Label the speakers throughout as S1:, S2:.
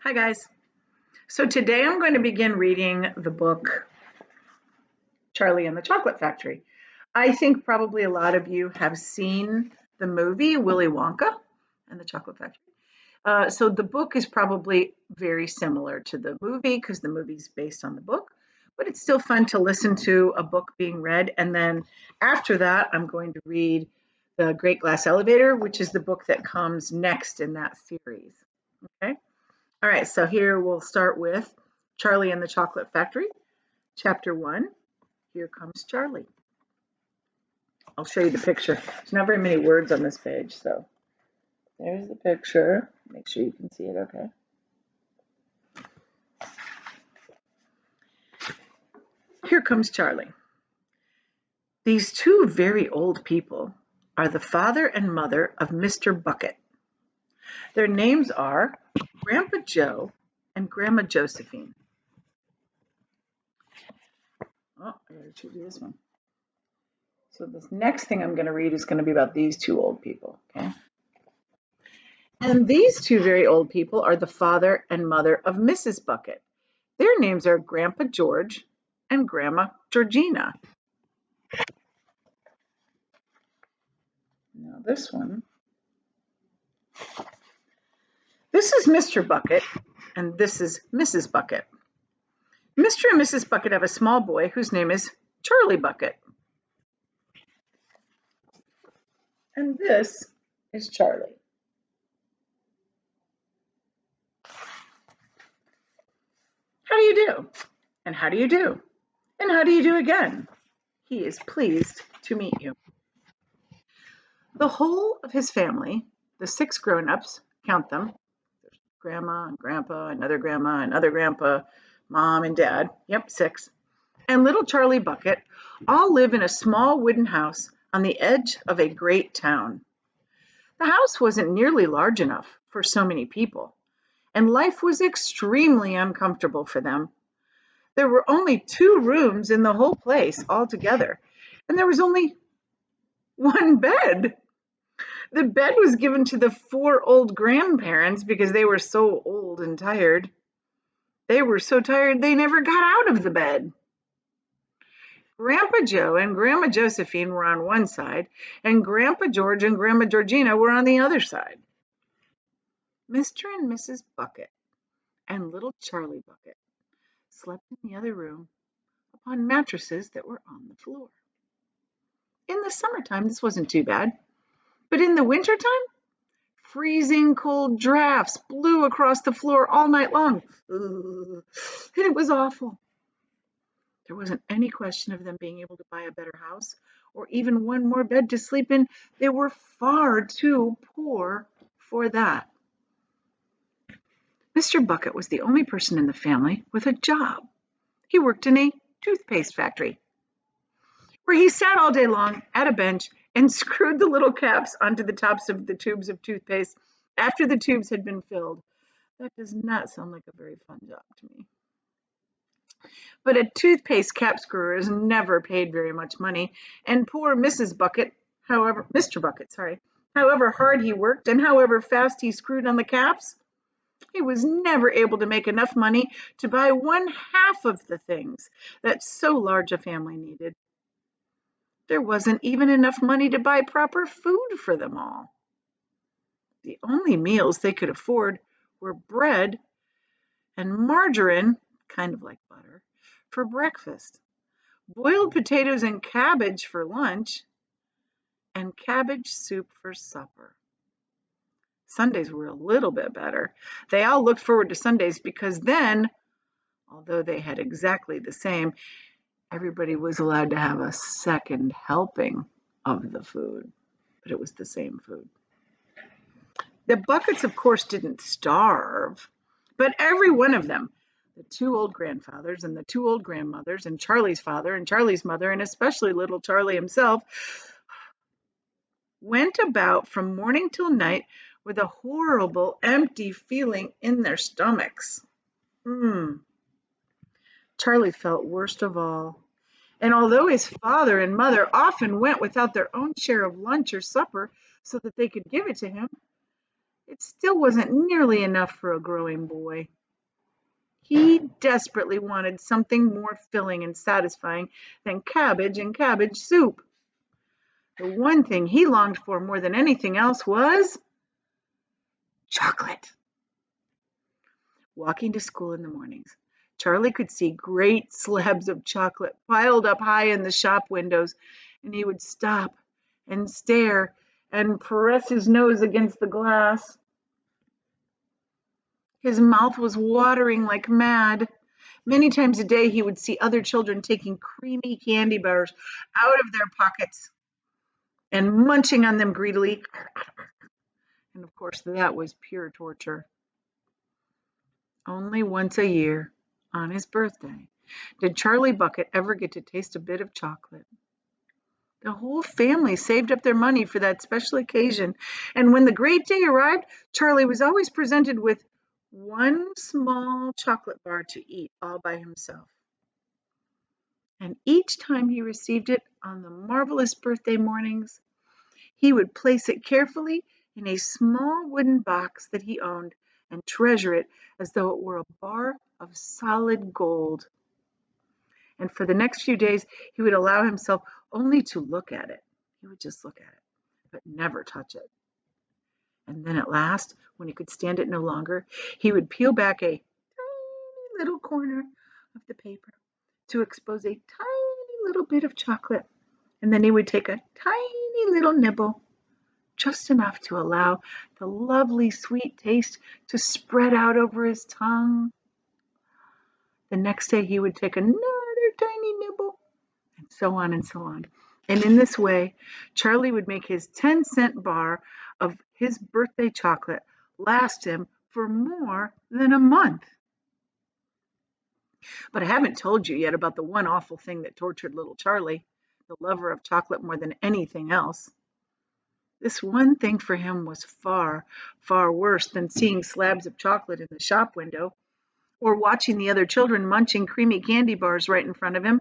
S1: Hi, guys. So today I'm going to begin reading the book Charlie and the Chocolate Factory. I think probably a lot of you have seen the movie Willy Wonka and the Chocolate Factory. So the book is probably very similar to the movie because the movie's based on the book, but it's still fun to listen to a book being read. And then after that, I'm going to read The Great Glass Elevator, which is the book that comes next in that series. Okay. All right, so here we'll start with Charlie and the Chocolate Factory, Chapter 1. Here comes Charlie. I'll show you the picture. There's not very many words on this page, so there's the picture. Make sure you can see it okay. Here comes Charlie. These two very old people are the father and mother of Mr. Bucket. Their names are Grandpa Joe and Grandma Josephine. Oh, I gotta choose this one. So this next thing I'm going to read is going to be about these two old people, okay? And these two very old people are the father and mother of Mrs. Bucket. Their names are Grandpa George and Grandma Georgina. Now this one. This is Mr. Bucket, and this is Mrs. Bucket. Mr. and Mrs. Bucket have a small boy whose name is Charlie Bucket. And this is Charlie. How do you do? And how do you do? And how do you do again? He is pleased to meet you. The whole of his family, the 6 grown-ups, count them, there's grandma and grandpa, another grandpa, mom and dad, yep, 6, and little Charlie Bucket, all live in a small wooden house on the edge of a great town. The house wasn't nearly large enough for so many people, and life was extremely uncomfortable for them. There were only 2 rooms in the whole place altogether, and there was only one bed. The bed was given to the 4 old grandparents because they were so old and tired. They were so tired they never got out of the bed. Grandpa Joe and Grandma Josephine were on one side, and Grandpa George and Grandma Georgina were on the other side. Mr. and Mrs. Bucket and little Charlie Bucket slept in the other room upon mattresses that were on the floor. In the summertime, this wasn't too bad, but in the wintertime, freezing cold drafts blew across the floor all night long. And it was awful. There wasn't any question of them being able to buy a better house or even one more bed to sleep in. They were far too poor for that. Mr. Bucket was the only person in the family with a job. He worked in a toothpaste factory, where he sat all day long at a bench and screwed the little caps onto the tops of the tubes of toothpaste after the tubes had been filled. That does not sound like a very fun job to me. But a toothpaste cap screwer is never paid very much money, and poor Mr. Bucket, however hard he worked and however fast he screwed on the caps, he was never able to make enough money to buy 1/2 of the things that so large a family needed. There wasn't even enough money to buy proper food for them all. The only meals they could afford were bread and margarine, kind of like butter, for breakfast, boiled potatoes and cabbage for lunch, and cabbage soup for supper. Sundays were a little bit better. They all looked forward to Sundays because then, although they had exactly the same, everybody was allowed to have a second helping of the food, but it was the same food. The Buckets, of course, didn't starve, but every one of them, the 2 old grandfathers and the 2 old grandmothers and Charlie's father and Charlie's mother, and especially little Charlie himself, went about from morning till night with a horrible, empty feeling in their stomachs. Charlie felt worst of all. And although his father and mother often went without their own share of lunch or supper so that they could give it to him, It still wasn't nearly enough for a growing boy. He desperately wanted something more filling and satisfying than cabbage and cabbage soup. The one thing he longed for more than anything else was chocolate. Walking to school in the mornings, Charlie could see great slabs of chocolate piled up high in the shop windows, and he would stop and stare and press his nose against the glass. His mouth was watering like mad. Many times a day, he would see other children taking creamy candy bars out of their pockets and munching on them greedily. And of course, that was pure torture. Only once a year, on his birthday, did Charlie Bucket ever get to taste a bit of chocolate. The whole family saved up their money for that special occasion, and when the great day arrived, Charlie was always presented with one small chocolate bar to eat all by himself. And each time he received it on the marvelous birthday mornings, he would place it carefully in a small wooden box that he owned and treasure it as though it were a bar of solid gold. And for the next few days, he would allow himself only to look at it. He would just look at it, but never touch it. And then at last, when he could stand it no longer, he would peel back a tiny little corner of the paper to expose a tiny little bit of chocolate. And then he would take a tiny little nibble, just enough to allow the lovely sweet taste to spread out over his tongue. The next day he would take another tiny nibble, and so on and so on. And in this way, Charlie would make his 10-cent bar of his birthday chocolate last him for more than a month. But I haven't told you yet about the one awful thing that tortured little Charlie, the lover of chocolate more than anything else. This one thing for him was far, far worse than seeing slabs of chocolate in the shop window or watching the other children munching creamy candy bars right in front of him.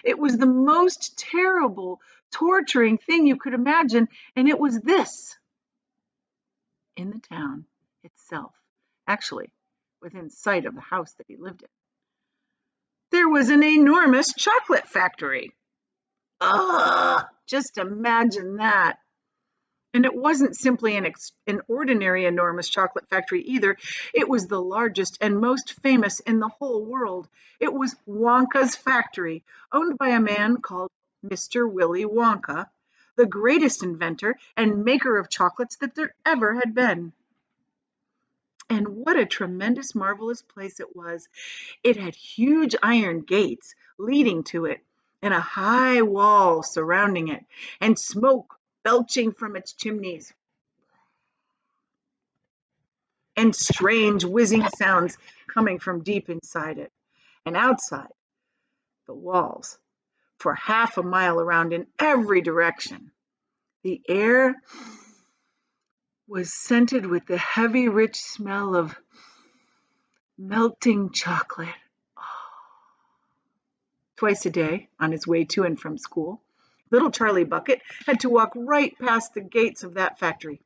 S1: It was the most terrible, torturing thing you could imagine, and it was this. In the town itself, actually within sight of the house that he lived in, there was an enormous chocolate factory. Ugh, just imagine that. And it wasn't simply an ordinary enormous chocolate factory either. It was the largest and most famous in the whole world. It was Wonka's factory, owned by a man called Mr. Willy Wonka, the greatest inventor and maker of chocolates that there ever had been. And what a tremendous, marvelous place it was. It had huge iron gates leading to it, and a high wall surrounding it, and smoke belching from its chimneys, and strange whizzing sounds coming from deep inside it. And outside the walls, for half a mile around in every direction, the air was scented with the heavy, rich smell of melting chocolate. Twice a day, on his way to and from school, little Charlie Bucket had to walk right past the gates of that factory.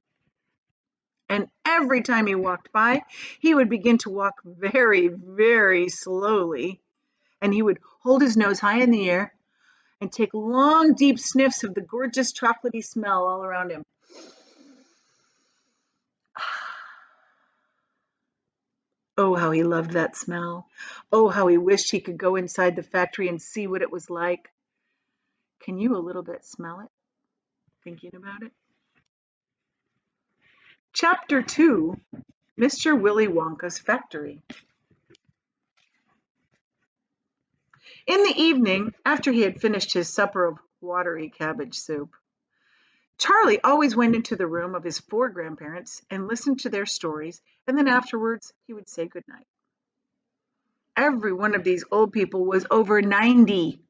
S1: And every time he walked by, he would begin to walk very, very slowly, and he would hold his nose high in the air and take long, deep sniffs of the gorgeous chocolatey smell all around him. Oh, how he loved that smell. Oh, how he wished he could go inside the factory and see what it was like. Can you a little bit smell it, thinking about it? Chapter 2, Mr. Willy Wonka's Factory. In the evening, after he had finished his supper of watery cabbage soup, Charlie always went into the room of his 4 grandparents and listened to their stories, and then afterwards he would say goodnight. Every one of these old people was over 90.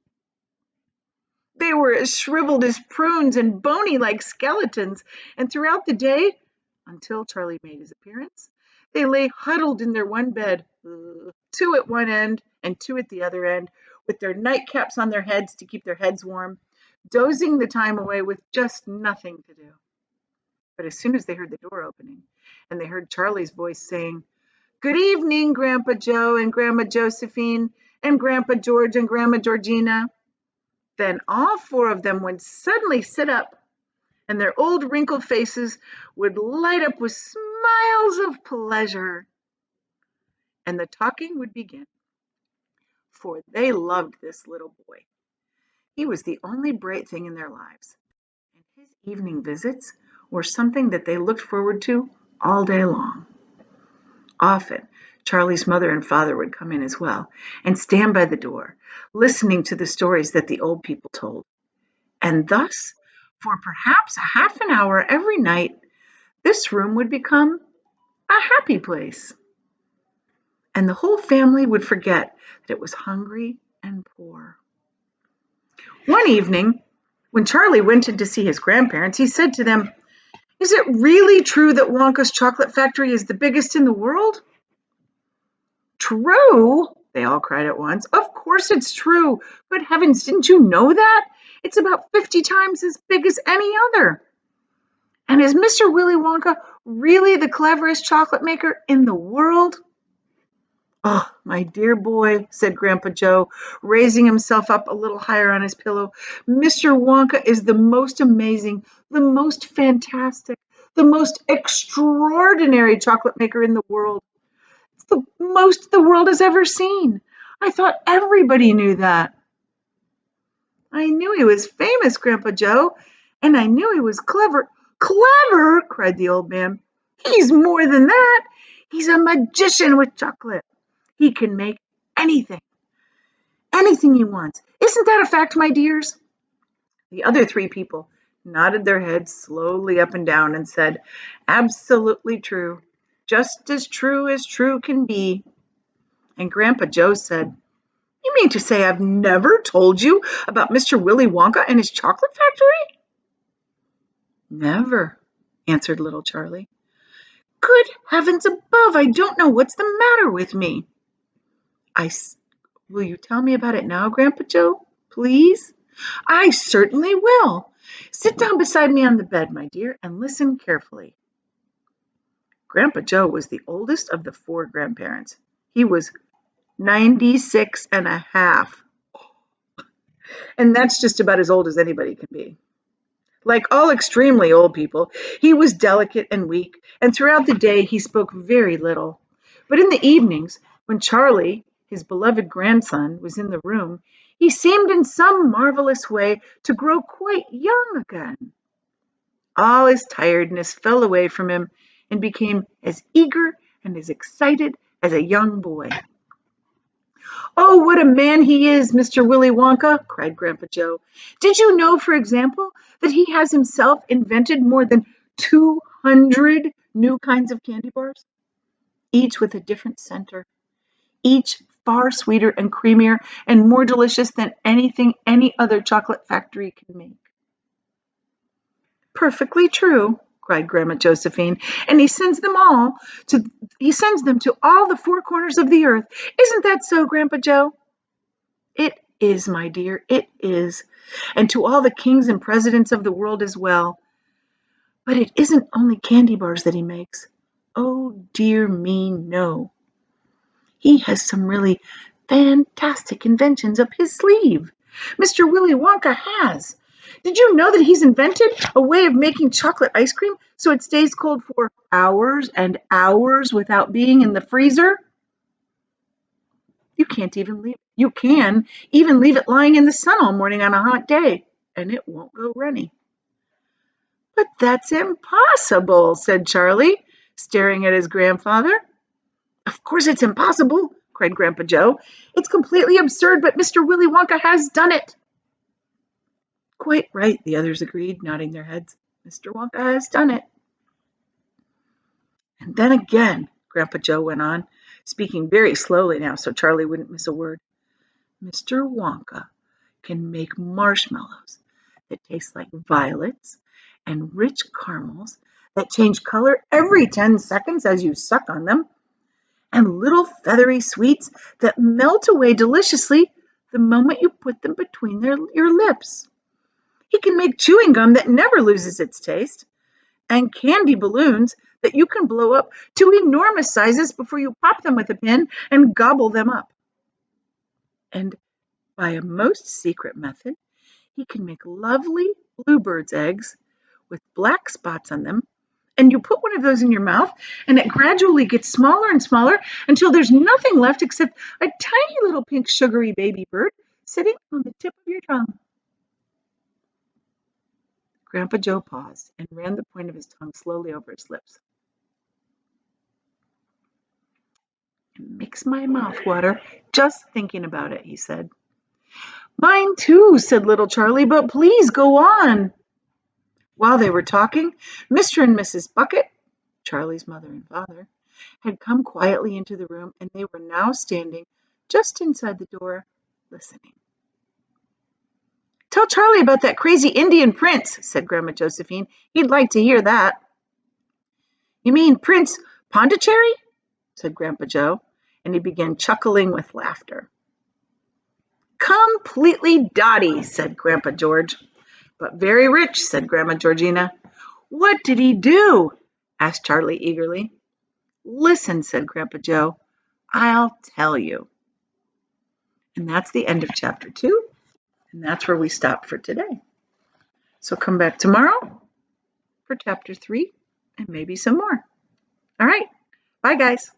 S1: They were as shriveled as prunes and bony like skeletons, and throughout the day, until Charlie made his appearance, they lay huddled in their one bed, 2 at one end and 2 at the other end, with their nightcaps on their heads to keep their heads warm, dozing the time away with just nothing to do. But as soon as they heard the door opening and they heard Charlie's voice saying, "Good evening, Grandpa Joe and Grandma Josephine and Grandpa George and Grandma Georgina." Then all four of them would suddenly sit up, and their old wrinkled faces would light up with smiles of pleasure. And the talking would begin, for they loved this little boy. He was the only bright thing in their lives, and his evening visits were something that they looked forward to all day long. Often, Charlie's mother and father would come in as well and stand by the door, listening to the stories that the old people told. And thus, for perhaps a half an hour every night, this room would become a happy place. And the whole family would forget that it was hungry and poor. One evening, when Charlie went in to see his grandparents, he said to them, "Is it really true that Wonka's chocolate factory is the biggest in the world?" "True?" they all cried at once. "Of course it's true. Good heavens, didn't you know that? It's about 50 times as big as any other. And is Mr. Willy Wonka really the cleverest chocolate maker in the world?" "Oh, my dear boy," said Grandpa Joe, raising himself up a little higher on his pillow, "Mr. Wonka is the most amazing, the most fantastic, the most extraordinary chocolate maker in the world. It's the most the world has ever seen. I thought everybody knew that." "I knew he was famous, Grandpa Joe, and I knew he was clever." "Clever!" cried the old man. "He's more than that. He's a magician with chocolate. He can make anything, anything he wants. Isn't that a fact, my dears?" The other three people nodded their heads slowly up and down and said, "Absolutely true. Just as true can be." And Grandpa Joe said, "You mean to say I've never told you about Mr. Willy Wonka and his chocolate factory?" "Never," answered little Charlie. "Good heavens above, I don't know what's the matter with me." Will you tell me about it now, Grandpa Joe, please?" "I certainly will. Sit down beside me on the bed, my dear, and listen carefully." Grandpa Joe was the oldest of the four grandparents. He was 96 and a half, and that's just about as old as anybody can be. Like all extremely old people, he was delicate and weak, and throughout the day he spoke very little. But in the evenings, when Charlie, his beloved grandson, was in the room, he seemed in some marvelous way to grow quite young again. All his tiredness fell away from him and became as eager and as excited as a young boy. "Oh, what a man he is, Mr. Willy Wonka!" cried Grandpa Joe. "Did you know, for example, that he has himself invented more than 200 new kinds of candy bars, each with a different center, each far sweeter and creamier and more delicious than anything any other chocolate factory can make?" "Perfectly true," cried Grandma Josephine, "and he sends them to all the four corners of the earth. Isn't that so, Grandpa Joe?" "It is, my dear, it is, and to all the kings and presidents of the world as well. But it isn't only candy bars that he makes. Oh, dear me, no. He has some really fantastic inventions up his sleeve. Mr. Willy Wonka has. Did you know that he's invented a way of making chocolate ice cream so it stays cold for hours and hours without being in the freezer? You can even leave it lying in the sun all morning on a hot day, and it won't go runny." "But that's impossible," said Charlie, staring at his grandfather. "Of course it's impossible," cried Grandpa Joe. "It's completely absurd, but Mr. Willy Wonka has done it." "Quite right," the others agreed, nodding their heads. "Mr. Wonka has done it." "And then again," Grandpa Joe went on, speaking very slowly now so Charlie wouldn't miss a word, "Mr. Wonka can make marshmallows that taste like violets and rich caramels that change color every 10 seconds as you suck on them, and little feathery sweets that melt away deliciously the moment you put them between your lips. He can make chewing gum that never loses its taste, and candy balloons that you can blow up to enormous sizes before you pop them with a pin and gobble them up. And by a most secret method, he can make lovely bluebird's eggs with black spots on them. And you put one of those in your mouth, and it gradually gets smaller and smaller until there's nothing left except a tiny little pink sugary baby bird sitting on the tip of your tongue. Grandpa Joe paused and ran the point of his tongue slowly over his lips. It makes my mouth water just thinking about it, he said. Mine too, said little Charlie, but please go on. While they were talking, Mr. and Mrs. Bucket, Charlie's mother and father, had come quietly into the room, and they were now standing just inside the door, listening. Tell Charlie about that crazy Indian prince, said Grandma Josephine. He'd like to hear that. You mean Prince Pondicherry? Said Grandpa Joe, and he began chuckling with laughter. Completely dotty, said Grandpa George. But very rich, said Grandma Georgina. What did he do? Asked Charlie eagerly. Listen, said Grandpa Joe. I'll tell you. And that's the end of chapter 2. And that's where we stop for today. So come back tomorrow for chapter 3 and maybe some more. All right. Bye, guys.